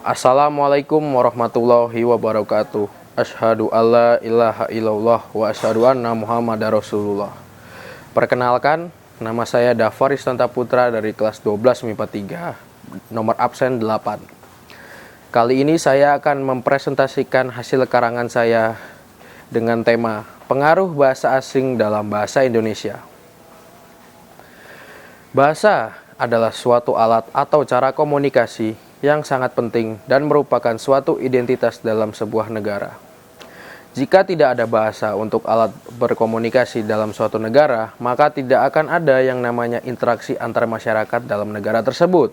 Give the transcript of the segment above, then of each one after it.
Assalamualaikum warahmatullahi wabarakatuh. Asyhadu alla ilaha illallah wa asyhadu anna Muhammadar Rasulullah. Perkenalkan, nama saya Dafar Istanta Putra dari kelas 12 MIPA 3, nomor absen 8. Kali ini saya akan mempresentasikan hasil karangan saya dengan tema Pengaruh Bahasa Asing dalam Bahasa Indonesia. Bahasa adalah suatu alat atau cara komunikasi yang sangat penting dan merupakan suatu identitas dalam sebuah negara. Jika tidak ada bahasa untuk alat berkomunikasi dalam suatu negara, maka tidak akan ada yang namanya interaksi antar masyarakat dalam negara tersebut.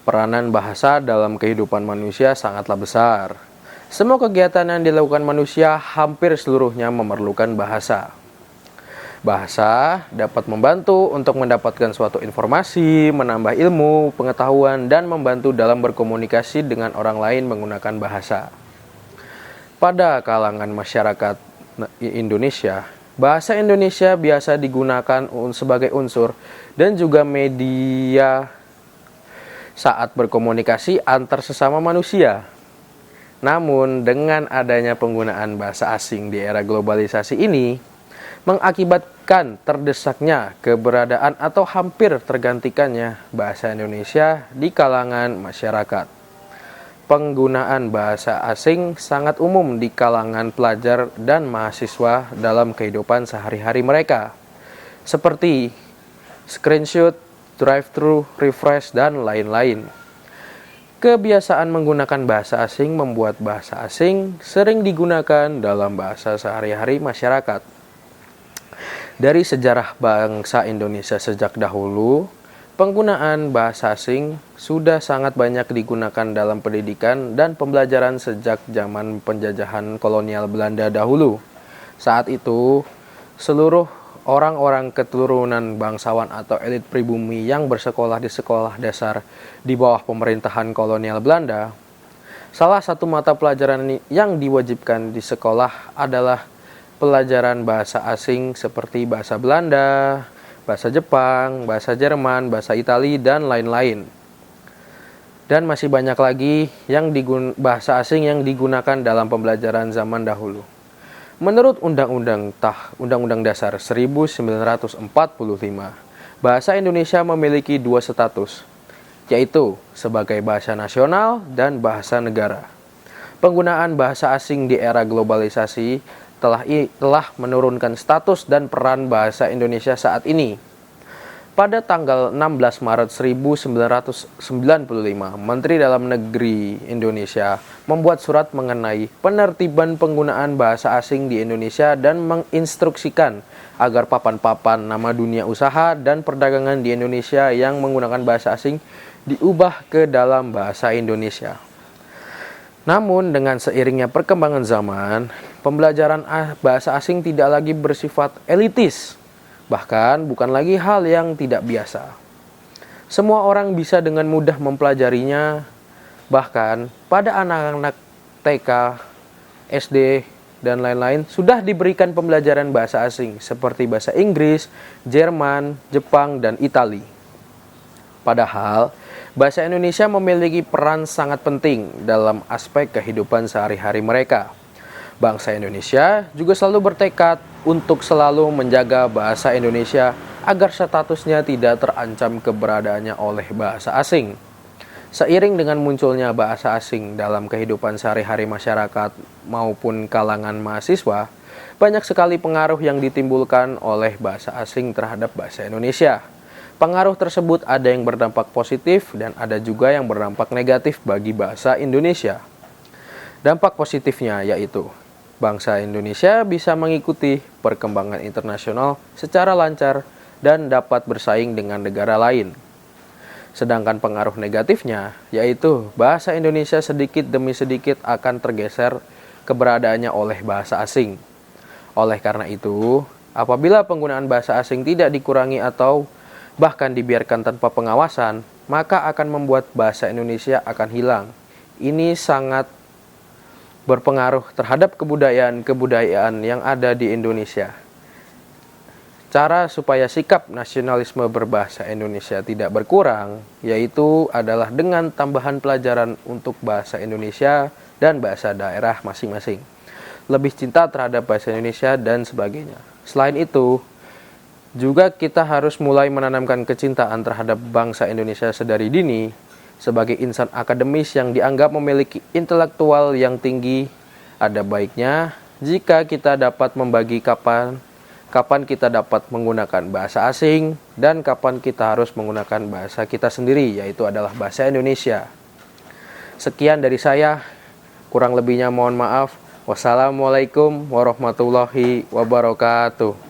Peranan bahasa dalam kehidupan manusia sangatlah besar. Semua kegiatan yang dilakukan manusia hampir seluruhnya memerlukan bahasa. Bahasa dapat membantu untuk mendapatkan suatu informasi, menambah ilmu, pengetahuan, dan membantu dalam berkomunikasi dengan orang lain menggunakan bahasa. Pada kalangan masyarakat Indonesia, bahasa Indonesia biasa digunakan sebagai unsur dan juga media saat berkomunikasi antar sesama manusia. Namun, dengan adanya penggunaan bahasa asing di era globalisasi ini, mengakibatkan terdesaknya keberadaan atau hampir tergantikannya bahasa Indonesia di kalangan masyarakat. Penggunaan bahasa asing sangat umum di kalangan pelajar dan mahasiswa dalam kehidupan sehari-hari mereka, seperti screenshot, drive-thru, refresh, dan lain-lain. Kebiasaan menggunakan bahasa asing membuat bahasa asing sering digunakan dalam bahasa sehari-hari masyarakat. Dari sejarah bangsa Indonesia sejak dahulu, penggunaan bahasa asing sudah sangat banyak digunakan dalam pendidikan dan pembelajaran sejak zaman penjajahan kolonial Belanda dahulu. Saat itu, seluruh orang-orang keturunan bangsawan atau elit pribumi yang bersekolah di sekolah dasar di bawah pemerintahan kolonial Belanda, salah satu mata pelajaran yang diwajibkan di sekolah adalah pelajaran bahasa asing seperti bahasa Belanda, bahasa Jepang, bahasa Jerman, bahasa Italia, dan lain-lain. Dan masih banyak lagi bahasa asing yang digunakan dalam pembelajaran zaman dahulu. Menurut Undang-Undang Dasar 1945, bahasa Indonesia memiliki dua status, yaitu sebagai bahasa nasional dan bahasa negara. Penggunaan bahasa asing di era globalisasi telah menurunkan status dan peran bahasa Indonesia saat ini. Pada tanggal 16 Maret 1995, Menteri Dalam Negeri Indonesia membuat surat mengenai penertiban penggunaan bahasa asing di Indonesia dan menginstruksikan agar papan-papan nama dunia usaha dan perdagangan di Indonesia yang menggunakan bahasa asing diubah ke dalam bahasa Indonesia. Namun, dengan seiringnya perkembangan zaman, pembelajaran bahasa asing tidak lagi bersifat elitis, bahkan bukan lagi hal yang tidak biasa. Semua orang bisa dengan mudah mempelajarinya, bahkan pada anak-anak TK, SD, dan lain-lain sudah diberikan pembelajaran bahasa asing seperti bahasa Inggris, Jerman, Jepang, dan Italia. Padahal, bahasa Indonesia memiliki peran sangat penting dalam aspek kehidupan sehari-hari mereka. Bangsa Indonesia juga selalu bertekad untuk selalu menjaga bahasa Indonesia agar statusnya tidak terancam keberadaannya oleh bahasa asing. Seiring dengan munculnya bahasa asing dalam kehidupan sehari-hari masyarakat maupun kalangan mahasiswa, banyak sekali pengaruh yang ditimbulkan oleh bahasa asing terhadap bahasa Indonesia. Pengaruh tersebut ada yang berdampak positif dan ada juga yang berdampak negatif bagi bahasa Indonesia. Dampak positifnya yaitu bangsa Indonesia bisa mengikuti perkembangan internasional secara lancar dan dapat bersaing dengan negara lain. Sedangkan pengaruh negatifnya yaitu bahasa Indonesia sedikit demi sedikit akan tergeser keberadaannya oleh bahasa asing. Oleh karena itu, apabila penggunaan bahasa asing tidak dikurangi atau bahkan dibiarkan tanpa pengawasan, maka akan membuat bahasa Indonesia akan hilang. Ini sangat berpengaruh terhadap kebudayaan yang ada di Indonesia. Cara supaya sikap nasionalisme berbahasa Indonesia tidak berkurang, yaitu adalah dengan tambahan pelajaran untuk bahasa Indonesia dan bahasa daerah masing-masing. Lebih cinta terhadap bahasa Indonesia dan sebagainya. Selain itu, juga kita harus mulai menanamkan kecintaan terhadap bangsa Indonesia sedari dini. Sebagai insan akademis yang dianggap memiliki intelektual yang tinggi, ada baiknya jika kita dapat membagi kapan kita dapat menggunakan bahasa asing dan kapan kita harus menggunakan bahasa kita sendiri, yaitu adalah bahasa Indonesia. Sekian dari saya, kurang lebihnya mohon maaf. Wassalamualaikum warahmatullahi wabarakatuh.